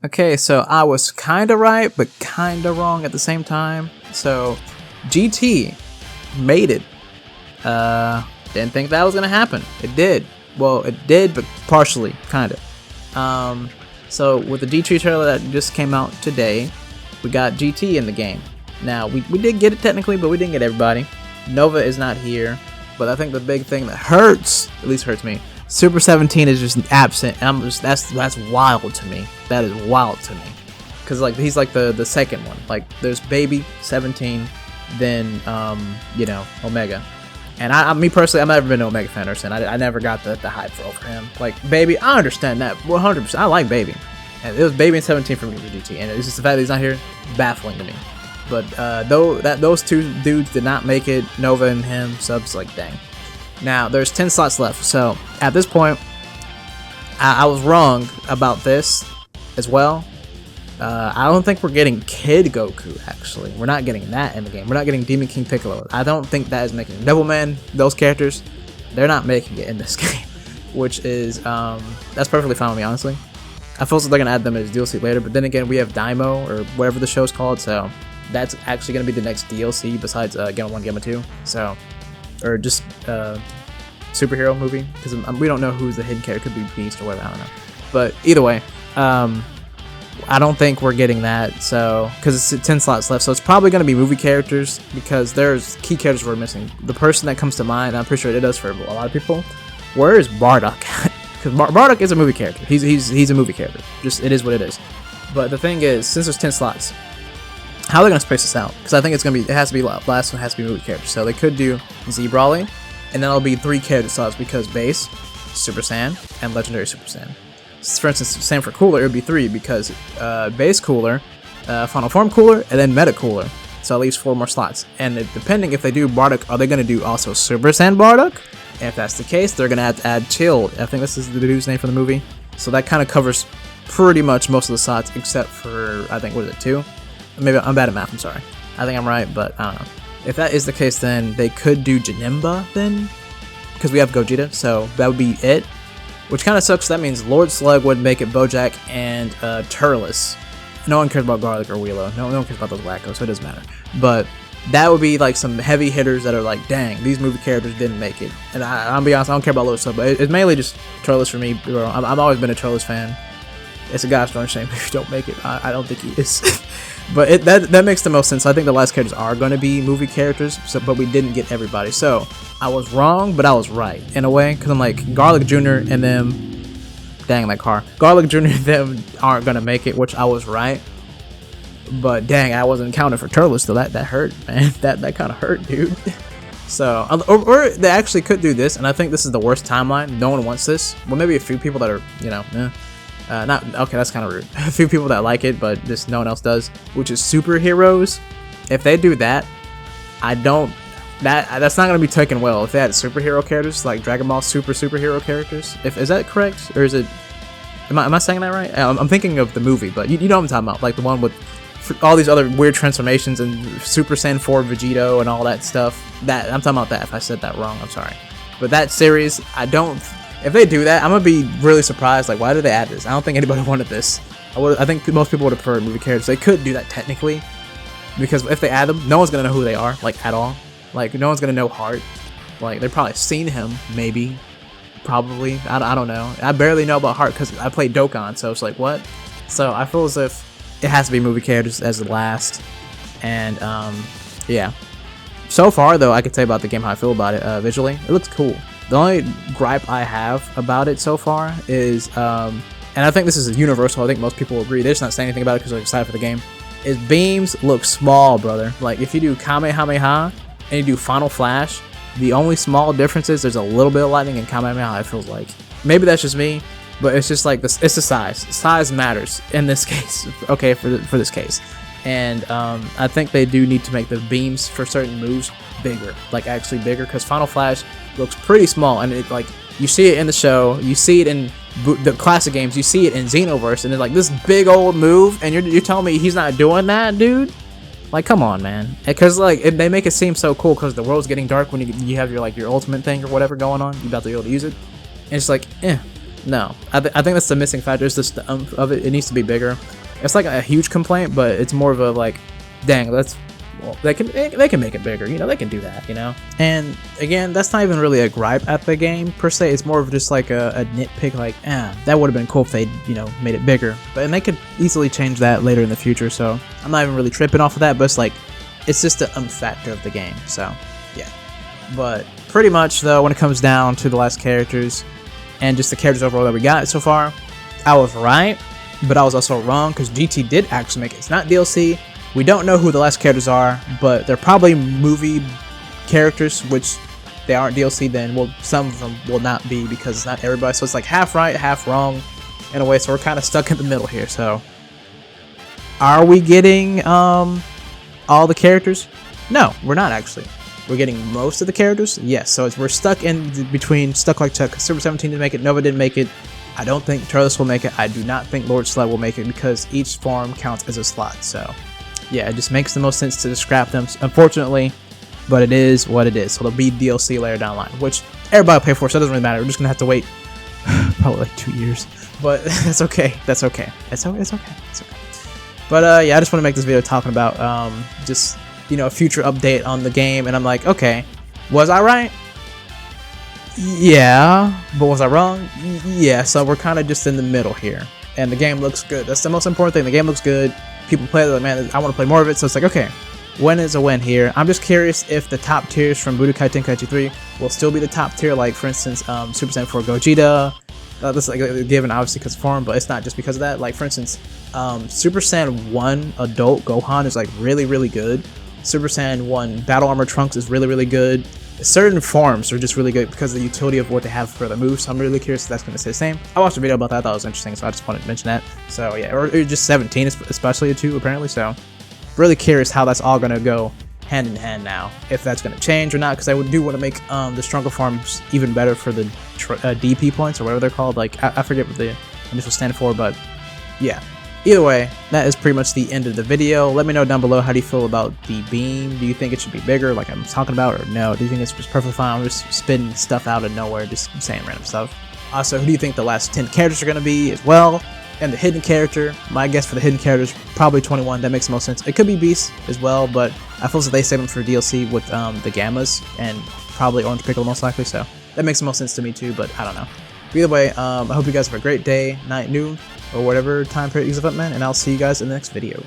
Okay, so I was kinda right, but kinda wrong at the same time. So GT made it. Didn't think that was gonna happen. It did. Well, it did, but partially, kinda. So with the GT trailer that just came out today, we got GT in the game. Now we did get it technically, but we didn't get everybody. Nova is not here, but I think the big thing that hurts, at least hurts me, Super 17 is just absent. And that's wild to me. That is wild to me, cause like he's like the second one. Like there's Baby 17, then Omega. And me personally, I've never been an Omega fan or sin. I never got the hype for over him. Like Baby, I understand that 100%. I like Baby, and it was Baby and 17 for me for GT. And it's just the fact that he's not here, baffling to me. But those two dudes did not make it, Nova and him, subs like dang. Now there's 10 slots left, so at this point, I was wrong about this as well. I don't think we're getting Kid Goku, actually. We're not getting that in the game. We're not getting Demon King Piccolo. I don't think that is making Devilman, those characters, they're not making it in this game, which is, that's perfectly fine with me, honestly. I feel like they're going to add them as DLC later, but then again, we have Daimo, or whatever the show's called, so that's actually going to be the next DLC besides Gamma 1, Gamma 2, so, or just superhero movie, because we don't know who's the hidden character, could be Beast or whatever, I don't know. But either way, I don't think we're getting that, so because it's 10 slots left, so it's probably going to be movie characters, because there's key characters we're missing. The person that comes to mind, I'm pretty sure it does for a lot of people, where is Bardock? Because Bardock is a movie character. He's a movie character. Just, it is what it is. But the thing is, since there's 10 slots, how are they going to space this out? Because I think it has to be last one has to be movie characters. So they could do Z-Brawly, and then it'll be 3 character slots, because Base, Super Saiyan, and Legendary Super Saiyan. For instance, same for Cooler, it would be 3, because Base Cooler, Final Form Cooler, and then Meta Cooler. So at least 4 more slots. And depending if they do Bardock, are they going to do also Super Saiyan Bardock? And if that's the case, they're going to have to add Chilled. I think this is the dude's name from the movie. So that kind of covers pretty much most of the slots, except for, I think, what is it, 2? Maybe I'm bad at math, I'm sorry. I think I'm right, but I don't know. If that is the case, then they could do Janemba then, because we have Gogeta, so that would be it. Which kind of sucks. That means Lord Slug would make it Bojack and Turles. No one cares about Garlic or Wheelo. No one cares about those wackos, so it doesn't matter. But that would be like some heavy hitters that are like, dang, these movie characters didn't make it. And I'll be honest, I don't care about Lord Slug, but it's mainly just Turles for me. Bro. I've always been a Turles fan. It's a gosh darn shame if you don't make it. I don't think he is. But that makes the most sense. I think the last characters are going to be movie characters, but we didn't get everybody. So I was wrong, but I was right in a way, because I'm like, Garlic Jr. and them, dang, that car. Garlic Jr. and them aren't going to make it, which I was right. But dang, I wasn't counting for Turles, so that hurt, man. That kind of hurt, dude. So, or they actually could do this, and I think this is the worst timeline. No one wants this. Well, maybe a few people that are, not okay, that's kind of rude. A few people that like it, but just no one else does, which is superheroes. If they do that, that's not gonna be taken well. If they had superhero characters like Dragon Ball superhero characters, is that correct, or is it? Am I saying that right? I'm thinking of the movie, but you know what I'm talking about, like the one with all these other weird transformations and Super Saiyan 4 Vegito and all that stuff. That I'm talking about that. If I said that wrong, I'm sorry. But that series, if they do that, I'm gonna be really surprised. Like, why did they add this? I don't think anybody wanted this. I think most people would have preferred movie characters. They could do that technically, because if they add them, no one's gonna know who they are, like, at all. Like, no one's gonna know Heart. Like, they've probably seen him, maybe, probably. I don't know. I barely know about Heart because I played Dokkan, so it's like, what? So I feel as if it has to be movie characters as the last. And yeah. So far, though, I could say about the game how I feel about it. Visually, it looks cool. The only gripe I have about it so far is, and I think this is universal, I think most people will agree, they're just not saying anything about it because they're excited for the game, is beams look small, brother. Like, if you do Kamehameha and you do Final Flash, the only small difference is there's a little bit of lightning in Kamehameha, it feels like. Maybe that's just me, but it's just like, it's the size. Size matters in this case, okay, for this case. And I think they do need to make the beams for certain moves bigger, like actually bigger, because Final Flash looks pretty small, and it, like, you see it in the show, you see it in the classic games, you see it in Xenoverse, and it's like this big old move, and you're telling me he's not doing that, dude? Like, come on, man. Because like they make it seem so cool because the world's getting dark when you have your ultimate thing or whatever going on, you about to be able to use it, and it's like, No, I think that's the missing factor. Is just the of it. It needs to be bigger. It's like a huge complaint, but it's more of a like, dang, they can make it bigger. You know, they can do that. You know, and again, that's not even really a gripe at the game per se. It's more of just like a nitpick. Like, that would have been cool if they made it bigger. And they could easily change that later in the future. So I'm not even really tripping off of that. But it's like, it's just the factor of the game. So yeah, but pretty much though, when it comes down to the last characters and just the characters overall that we got so far, I was right, but I was also wrong because GT did actually make it. It's not DLC. We don't know who the last characters are, but they're probably movie characters, which they aren't DLC. Then, well, some of them will not be because it's not everybody. So it's like half right, half wrong in a way. So we're kind of stuck in the middle here. So are we getting all the characters? No, we're not actually. We're getting most of the characters. Yes, so we're stuck in between. Stuck like Chuck. Super 17 didn't make it. Nova didn't make it. I don't think Turles will make it. I do not think Lord Sled will make it because each form counts as a slot. So yeah, it just makes the most sense to scrap them, unfortunately, but it is what it is. So there'll be DLC later down the line, which everybody will pay for, so it doesn't really matter. We're just gonna have to wait probably like 2 years, but that's okay. That's okay. It's okay. It's okay. But yeah, I just want to make this video talking about just a future update on the game, and I'm like, okay, was I right? Yeah, but was I wrong? Yeah. So we're kind of just in the middle here, and the game looks good. That's the most important thing. The game looks good. People play it, like, man, I want to play more of it. So it's like, okay, win is a win here. I'm just curious if the top tiers from Budokai Tenkaichi 3 will still be the top tier, like for instance, Super Saiyan 4 Gogeta. This is like a given, obviously, because form, but it's not just because of that. Like for instance, Super Saiyan 1 Adult Gohan is like really, really good. Super Saiyan 1 Battle Armor Trunks is really, really good. Certain forms are just really good because of the utility of what they have for the moves. So I'm really curious if that's going to stay the same. I watched a video about that. I thought it was interesting, so I just wanted to mention that. So yeah, or just 17 especially too, apparently. So really curious how that's all going to go hand in hand now. If that's going to change or not, because I do want to make the stronger forms even better for the DP points or whatever they're called. Like I forget what the initials stand for, but yeah. Either way, that is pretty much the end of the video. Let me know down below, how do you feel about the beam? Do you think it should be bigger like I'm talking about, or no? Do you think it's just perfectly fine? I'm just spitting stuff out of nowhere, just saying random stuff. Also, who do you think the last 10 characters are going to be as well? And the hidden character, my guess for the hidden character is probably 21. That makes the most sense. It could be Beast as well, but I feel as if they save them for DLC with the Gammas and probably Orange Piccolo most likely, so that makes the most sense to me too, but I don't know. Either way, I hope you guys have a great day, night, noon, or whatever time period you use of it, man, and I'll see you guys in the next video.